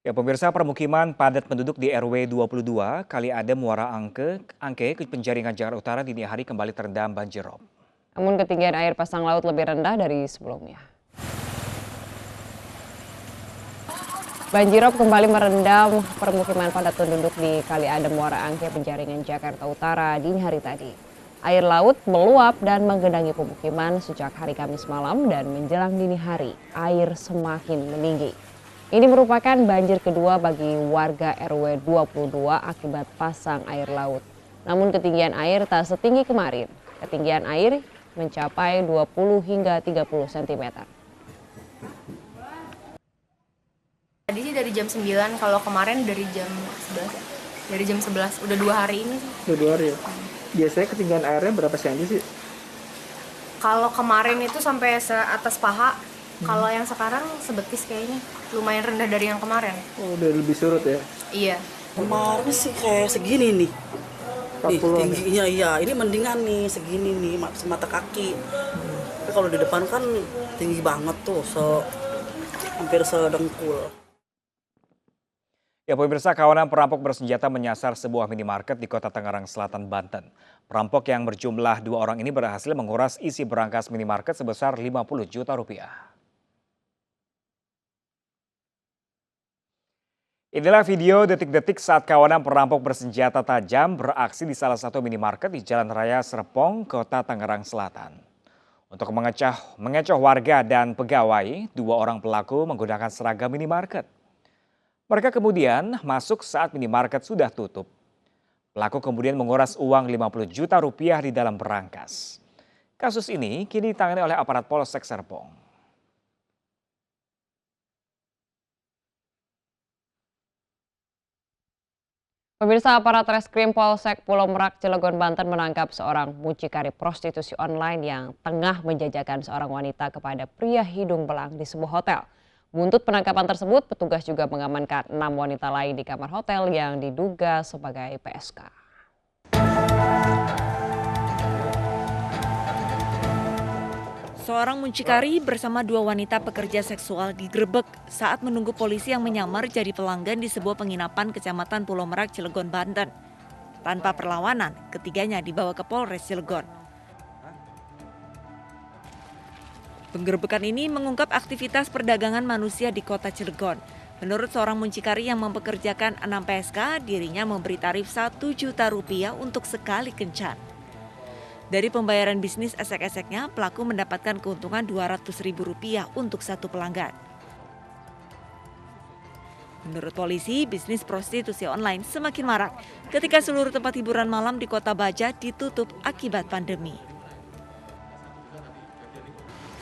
Ya, pemirsa, permukiman padat penduduk di RW 22 Kali Adem Muara Angke Penjaringan Jakarta Utara dini hari kembali terendam banjir rob. Namun ketinggian air pasang laut lebih rendah dari sebelumnya. Banjirop kembali merendam permukiman padat penduduk di Kali Adem Muara Angke Penjaringan Jakarta Utara dini hari tadi. Air laut meluap dan menggenangi pemukiman sejak hari Kamis malam dan menjelang dini hari air semakin meninggi. Ini merupakan banjir kedua bagi warga RW 22 akibat pasang air laut. Namun ketinggian air tak setinggi kemarin. Ketinggian air mencapai 20 hingga 30 cm. Tadi sih dari jam 9, kalau kemarin dari jam 11 ya. Dari jam 11, udah 2 hari ini sih. Udah 2 hari ya? Biasanya ketinggian airnya berapa cm sih? Kalau kemarin itu sampai seatas paha, kalau yang sekarang sebetis kayaknya. Lumayan rendah dari yang kemarin. Oh, udah lebih surut ya? Iya. Kemarin sih kayak segini nih. Nih, 40-an. tingginya iya, ini mendingan nih segini nih semata kaki. Tapi kalau di depan kan tinggi banget tuh, hampir sedengkul. Ya, pemirsa, kawanan perampok bersenjata menyasar sebuah minimarket di Kota Tangerang Selatan, Banten. Perampok yang berjumlah 2 orang ini berhasil menguras isi berangkas minimarket sebesar 50 juta rupiah. Inilah video detik-detik saat kawanan perampok bersenjata tajam beraksi di salah satu minimarket di Jalan Raya Serpong, Kota Tangerang Selatan. Untuk mengecoh warga dan pegawai, 2 orang pelaku menggunakan seragam minimarket. Mereka kemudian masuk saat minimarket sudah tutup. Pelaku kemudian menguras uang 50 juta rupiah di dalam berangkas. Kasus ini kini ditangani oleh aparat Polsek Serpong. Pemirsa, aparat Reskrim Polsek Pulau Merak, Cilegon, Banten menangkap seorang mucikari prostitusi online yang tengah menjajakan seorang wanita kepada pria hidung belang di sebuah hotel. Buntut penangkapan tersebut, petugas juga mengamankan 6 wanita lain di kamar hotel yang diduga sebagai PSK. Seorang mucikari bersama 2 wanita pekerja seksual digerebek saat menunggu polisi yang menyamar jadi pelanggan di sebuah penginapan Kecamatan Pulau Merak, Cilegon, Banten. Tanpa perlawanan, ketiganya dibawa ke Polres Cilegon. Penggerebekan ini mengungkap aktivitas perdagangan manusia di kota Cilegon. Menurut seorang mucikari yang mempekerjakan 6 PSK, dirinya memberi tarif 1 juta rupiah untuk sekali kencan. Dari pembayaran bisnis esek-eseknya, pelaku mendapatkan keuntungan 200 ribu rupiah untuk satu pelanggan. Menurut polisi, bisnis prostitusi online semakin marak ketika seluruh tempat hiburan malam di Kota Baja ditutup akibat pandemi.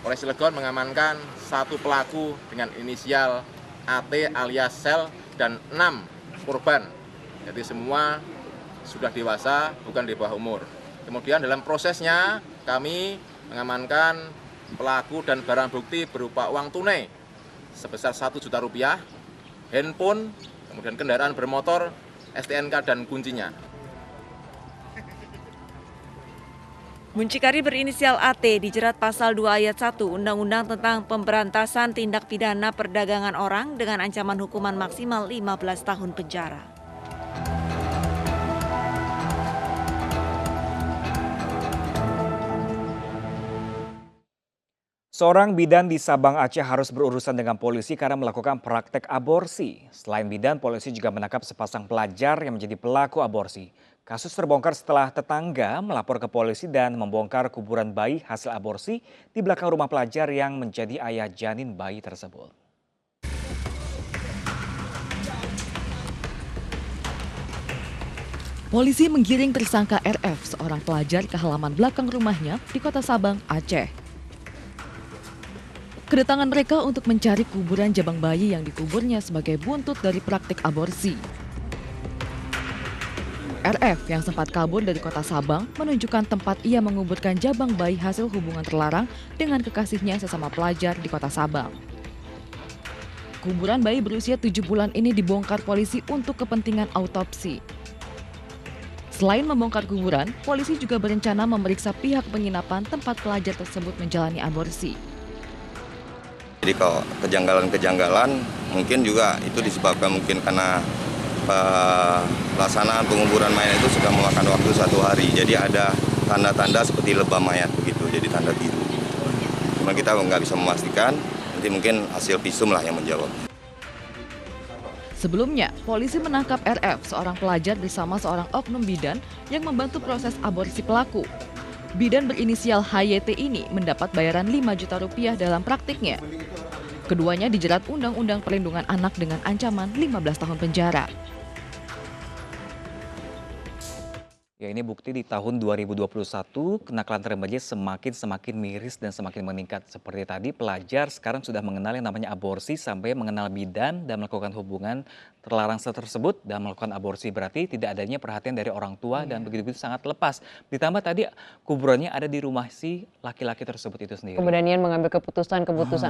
Polres Cilegon mengamankan 1 pelaku dengan inisial AT alias Sel dan 6 korban. Jadi semua sudah dewasa, bukan di bawah umur. Kemudian dalam prosesnya kami mengamankan pelaku dan barang bukti berupa uang tunai sebesar 1 juta rupiah, handphone, kemudian kendaraan bermotor, STNK dan kuncinya. Mucikari berinisial AT dijerat pasal 2 ayat 1 Undang-Undang tentang Pemberantasan Tindak Pidana Perdagangan Orang dengan ancaman hukuman maksimal 15 tahun penjara. Seorang bidan di Sabang, Aceh harus berurusan dengan polisi karena melakukan praktek aborsi. Selain bidan, polisi juga menangkap sepasang pelajar yang menjadi pelaku aborsi. Kasus terbongkar setelah tetangga melapor ke polisi dan membongkar kuburan bayi hasil aborsi di belakang rumah pelajar yang menjadi ayah janin bayi tersebut. Polisi menggiring tersangka RF, seorang pelajar ke halaman belakang rumahnya di Kota Sabang, Aceh. Kedatangan mereka untuk mencari kuburan jabang bayi yang dikuburnya sebagai buntut dari praktik aborsi. RF yang sempat kabur dari Kota Sabang menunjukkan tempat ia menguburkan jabang bayi hasil hubungan terlarang dengan kekasihnya sesama pelajar di Kota Sabang. Kuburan bayi berusia 7 bulan ini dibongkar polisi untuk kepentingan autopsi. Selain membongkar kuburan, polisi juga berencana memeriksa pihak penginapan tempat pelajar tersebut menjalani aborsi. Jadi kalau kejanggalan-kejanggalan mungkin juga itu disebabkan mungkin karena pelaksanaan penguburan mayat itu sudah memakan waktu 1 hari. Jadi ada tanda-tanda seperti lebam mayat begitu, jadi tanda biru. Cuma kita nggak bisa memastikan, nanti mungkin hasil visum lah yang menjawab. Sebelumnya, polisi menangkap RF, seorang pelajar bersama seorang oknum bidan yang membantu proses aborsi pelaku. Bidan berinisial HYT ini mendapat bayaran 5 juta rupiah dalam praktiknya. Keduanya dijerat Undang-Undang Perlindungan Anak dengan ancaman 15 tahun penjara. Ya, ini bukti di tahun 2021 kenakalan remaja semakin miris dan semakin meningkat. Seperti tadi pelajar sekarang sudah mengenal yang namanya aborsi sampai mengenal bidan dan melakukan hubungan terlarang tersebut dan melakukan aborsi. Berarti tidak adanya perhatian dari orang tua dan begitu-begitu sangat lepas. Ditambah tadi kuburannya ada di rumah si laki-laki tersebut itu sendiri. Kemudian mengambil keputusan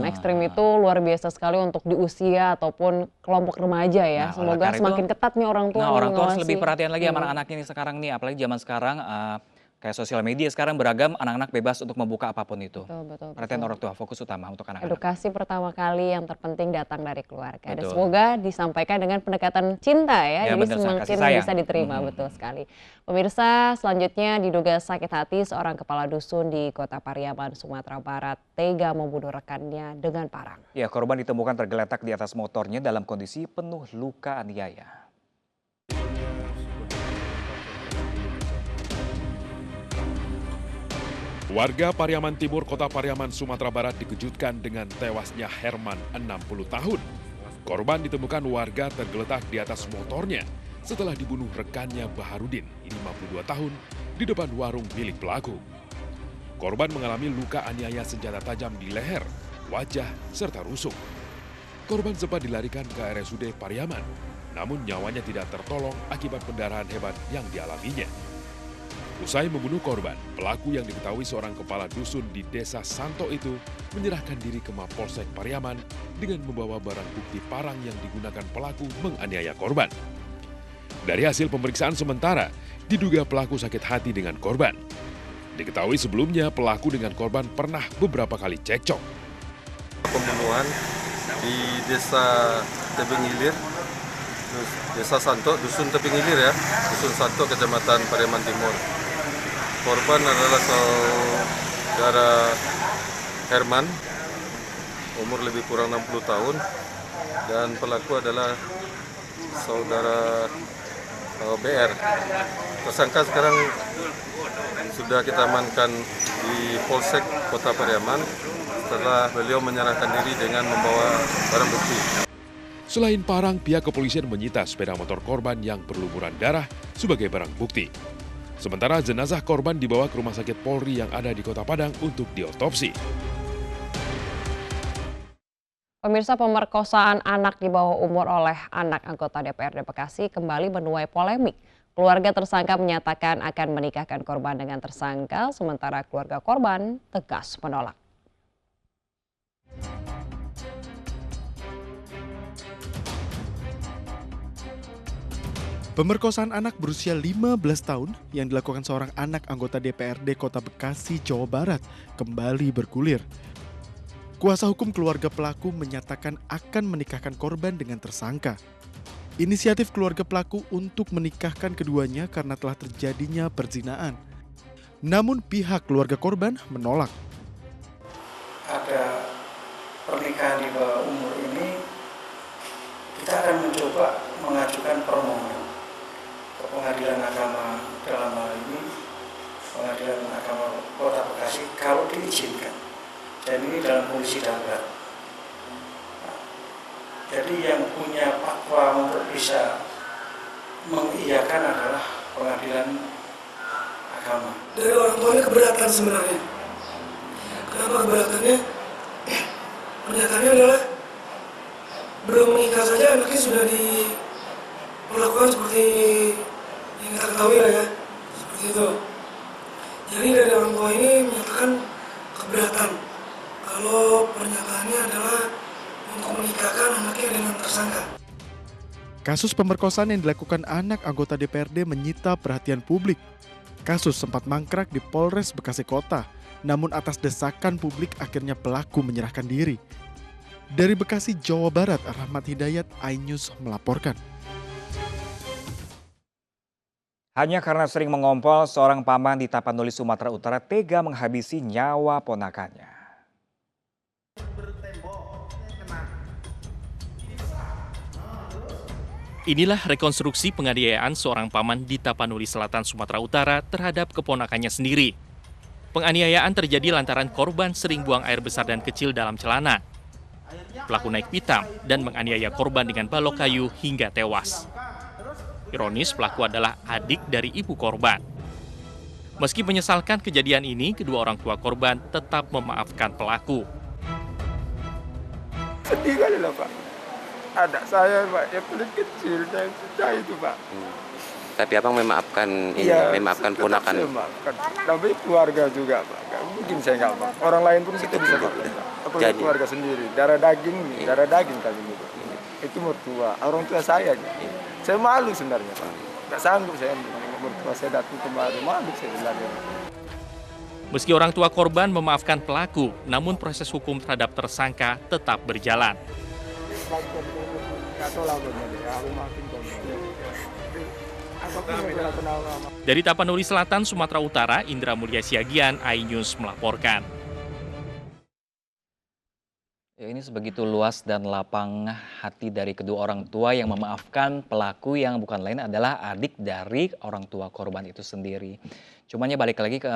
ekstrim itu luar biasa sekali untuk di usia ataupun kelompok remaja ya. Semoga semakin ketat nih orang tua. Nah, orang tua harus lebih perhatian lagi sama anak-anaknya nih sekarang nih, apalagi zaman sekarang kayak sosial media sekarang beragam, anak-anak bebas untuk membuka apapun itu. Betul. Perhatian orang tua fokus utama untuk anak-anak. Edukasi pertama kali yang terpenting datang dari keluarga. Dan Betul. semoga disampaikan dengan pendekatan cinta ya, jadi betul, semakin bisa diterima. Betul sekali. Pemirsa, selanjutnya diduga sakit hati seorang kepala dusun di Kota Pariaman, Sumatera Barat tega membunuh rekannya dengan parang. Ya, korban ditemukan tergeletak di atas motornya dalam kondisi penuh luka aniaya. Warga Pariaman Timur, Kota Pariaman, Sumatera Barat dikejutkan dengan tewasnya Herman, 60 tahun. Korban ditemukan warga tergeletak di atas motornya setelah dibunuh rekannya Baharudin, 52 tahun, di depan warung milik pelaku. Korban mengalami luka aniaya senjata tajam di leher, wajah, serta rusuk. Korban sempat dilarikan ke RSUD Pariaman, namun nyawanya tidak tertolong akibat pendarahan hebat yang dialaminya. Usai membunuh korban, pelaku yang diketahui seorang kepala dusun di Desa Santo itu menyerahkan diri ke Mapolsek Pariaman dengan membawa barang bukti parang yang digunakan pelaku menganiaya korban. Dari hasil pemeriksaan sementara, diduga pelaku sakit hati dengan korban. Diketahui sebelumnya pelaku dengan korban pernah beberapa kali cekcok. Pembunuhan di Desa Tebing Ilir, Desa Santo, Dusun Tebing Ilir ya, Dusun Santo, Kecamatan Pariaman Timur. Korban adalah saudara Herman, umur lebih kurang 60 tahun, dan pelaku adalah saudara BR. Tersangka sekarang sudah kita amankan di Polsek Kota Pariaman setelah beliau menyerahkan diri dengan membawa barang bukti. Selain parang, pihak kepolisian menyita sepeda motor korban yang berlumuran darah sebagai barang bukti. Sementara jenazah korban dibawa ke Rumah Sakit Polri yang ada di Kota Padang untuk diotopsi. Pemirsa, pemerkosaan anak di bawah umur oleh anak anggota DPRD Bekasi kembali menuai polemik. Keluarga tersangka menyatakan akan menikahkan korban dengan tersangka, sementara keluarga korban tegas menolak. Pemerkosaan anak berusia 15 tahun yang dilakukan seorang anak anggota DPRD Kota Bekasi, Jawa Barat kembali bergulir. Kuasa hukum keluarga pelaku menyatakan akan menikahkan korban dengan tersangka. Inisiatif keluarga pelaku untuk menikahkan keduanya karena telah terjadinya perzinaan. Namun pihak keluarga korban menolak. Ada pernikahan di bawah umur ini, kita akan mencoba mengajukan permohonan ke Pengadilan Agama, dalam hal ini Pengadilan Agama Kota Bekasi kalau diizinkan, dan ini dalam kondisi darurat. Jadi yang punya fatwa untuk bisa mengiyakan adalah Pengadilan Agama. Dari orang tuanya keberatan sebenarnya. Kenapa keberatannya? Pernyataannya adalah belum menikah saja anaknya sudah diperlakukan seperti yang kita ketahui lah ya, seperti itu. Jadi dari orang tua ini menyatakan keberatan kalau pernyataannya adalah untuk menikahkan anaknya dengan tersangka. Kasus pemerkosaan yang dilakukan anak anggota DPRD menyita perhatian publik. Kasus sempat mangkrak di Polres Bekasi Kota, namun atas desakan publik akhirnya pelaku menyerahkan diri. Dari Bekasi, Jawa Barat, Rahmat Hidayat, iNews melaporkan. Hanya karena sering mengompol, seorang paman di Tapanuli, Sumatera Utara tega menghabisi nyawa ponakannya. Inilah rekonstruksi penganiayaan seorang paman di Tapanuli Selatan, Sumatera Utara terhadap keponakannya sendiri. Penganiayaan terjadi lantaran korban sering buang air besar dan kecil dalam celana. Pelaku naik pitam dan menganiaya korban dengan balok kayu hingga tewas. Ironis, pelaku adalah adik dari ibu korban. Meski menyesalkan kejadian ini, kedua orang tua korban tetap memaafkan pelaku. Sedih kali lah, Pak. Anak saya, Pak, yang paling kecil dan sudah itu, Pak. Tapi abang memaafkan ini, Iya, memaafkan ponakan. memaafkan. Tapi keluarga juga, Pak. Gak mungkin saya nggak maaf. Orang lain pun kita bisa maafkan, Pak. Apalagi keluarga sendiri. Darah daging nih, darah daging kali ini, Pak. Itu mertua, orang tua saya. Saya malu sebenarnya, Pak. Nggak sanggup saya mertua saya datang kemari. Malu saya sebenarnya. Meski orang tua korban memaafkan pelaku, namun proses hukum terhadap tersangka tetap berjalan. Dari Tapanuli Selatan, Sumatera Utara, Indra Mulia Siagian, iNews melaporkan. Ya, ini sebegitu luas dan lapang hati dari kedua orang tua yang memaafkan pelaku yang bukan lain adalah adik dari orang tua korban itu sendiri. Cumanya balik lagi ke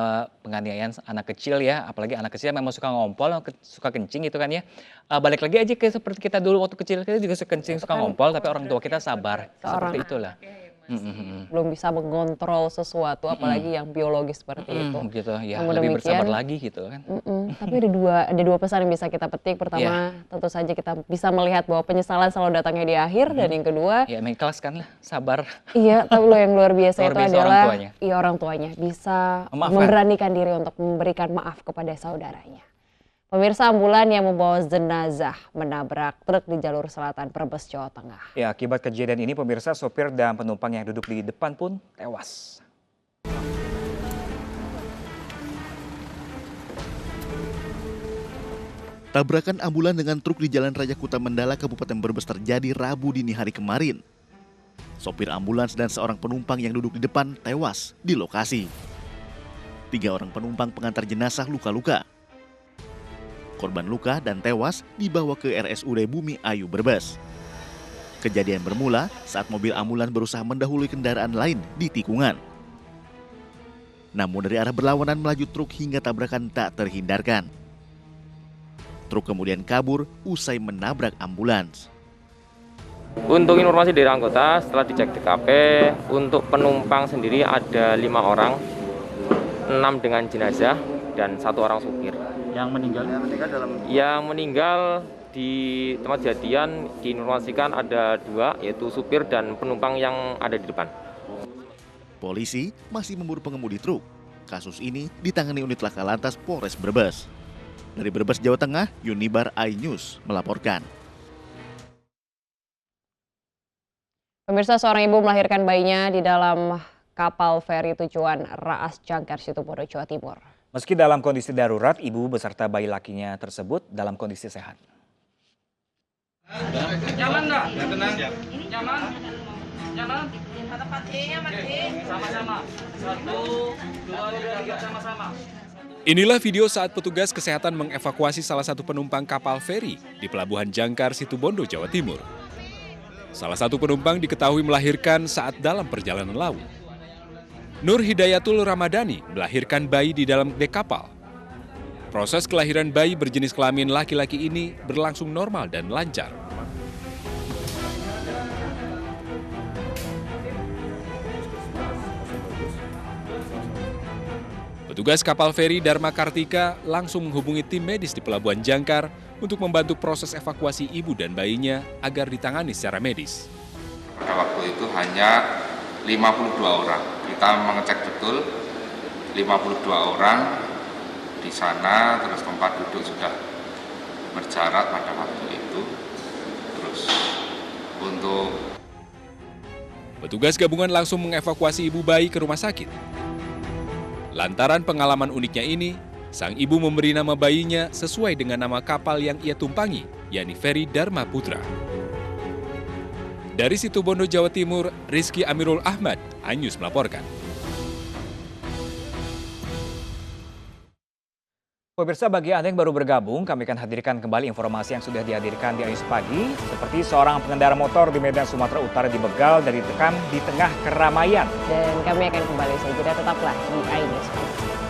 penganiayaan anak kecil ya, apalagi anak kecil memang suka ngompol, suka kencing gitu kan ya. Balik lagi aja ke seperti kita dulu waktu kecil, kita juga suka kencing, suka ngompol, tapi orang tua kita sabar. Seperti itulah. Belum bisa mengontrol sesuatu, apalagi yang biologis seperti itu. Gitu ya, Namun lebih demikian, bersabar lagi gitu kan. Tapi ada dua pesan yang bisa kita petik. Pertama, tentu saja kita bisa melihat bahwa penyesalan selalu datangnya di akhir, dan yang kedua, ya mengikhlaskan lah, sabar. Iya, tapi lo yang luar biasa itu adalah orang tuanya bisa memaafkan, memberanikan diri untuk memberikan maaf kepada saudaranya. Pemirsa, ambulan yang membawa jenazah menabrak truk di jalur selatan Brebes, Jawa Tengah. Ya, akibat kejadian ini pemirsa, sopir dan penumpang yang duduk di depan pun tewas. Tabrakan ambulan dengan truk di Jalan Raya Kuta Mandala, Kabupaten Brebes terjadi Rabu dini hari kemarin. Sopir ambulans dan seorang penumpang yang duduk di depan tewas di lokasi. 3 orang penumpang pengantar jenazah luka-luka. Korban luka dan tewas dibawa ke RSUD Bumi Ayu Brebes. Kejadian bermula saat mobil ambulan berusaha mendahului kendaraan lain di tikungan. Namun dari arah berlawanan melaju truk hingga tabrakan tak terhindarkan. Truk kemudian kabur usai menabrak ambulans. Untuk informasi dari anggota, setelah dicek TKP, untuk penumpang sendiri ada 5 orang, 6 dengan jenazah dan 1 orang supir. Yang meninggal? Yang meninggal di tempat kejadian diinformasikan ada 2, yaitu supir dan penumpang yang ada di depan. Polisi masih memburu pengemudi truk. Kasus ini ditangani unit laka lantas Polres Brebes. Dari Brebes, Jawa Tengah, Yunibar iNews melaporkan. Pemirsa, seorang ibu melahirkan bayinya di dalam kapal feri tujuan Raas Jangkar, Situbondo, Jawa Timur. Meski dalam kondisi darurat, ibu beserta bayi lakinya tersebut dalam kondisi sehat. Nyaman nggak? Tenang. Nyaman? Nyaman? Sama-sama. 1, 2, 3, sama-sama. Inilah video saat petugas kesehatan mengevakuasi salah satu penumpang kapal feri di Pelabuhan Jangkar, Situbondo, Jawa Timur. Salah satu penumpang diketahui melahirkan saat dalam perjalanan laut. Nur Hidayatul Ramadhani melahirkan bayi di dalam dek kapal. Proses kelahiran bayi berjenis kelamin laki-laki ini berlangsung normal dan lancar. Petugas kapal feri Dharma Kartika langsung menghubungi tim medis di Pelabuhan Jangkar untuk membantu proses evakuasi ibu dan bayinya agar ditangani secara medis. Pada waktu itu hanya 52 orang. Kita mengecek betul 52 orang di sana, terus tempat duduk sudah berjarak pada waktu itu. Terus untuk petugas gabungan langsung mengevakuasi ibu bayi ke rumah sakit. Lantaran pengalaman uniknya ini, sang ibu memberi nama bayinya sesuai dengan nama kapal yang ia tumpangi, yakni Ferry Dharma Putra. Dari Situbondo, Jawa Timur, Rizky Amirul Ahmad, iNews melaporkan. Pemirsa, bagi Anda yang baru bergabung, kami akan hadirkan kembali informasi yang sudah dihadirkan di iNews Pagi, seperti seorang pengendara motor di Medan, Sumatera Utara dibegal dan ditekan di tengah keramaian. Dan kami akan kembali saja, tetaplah di iNews Pagi.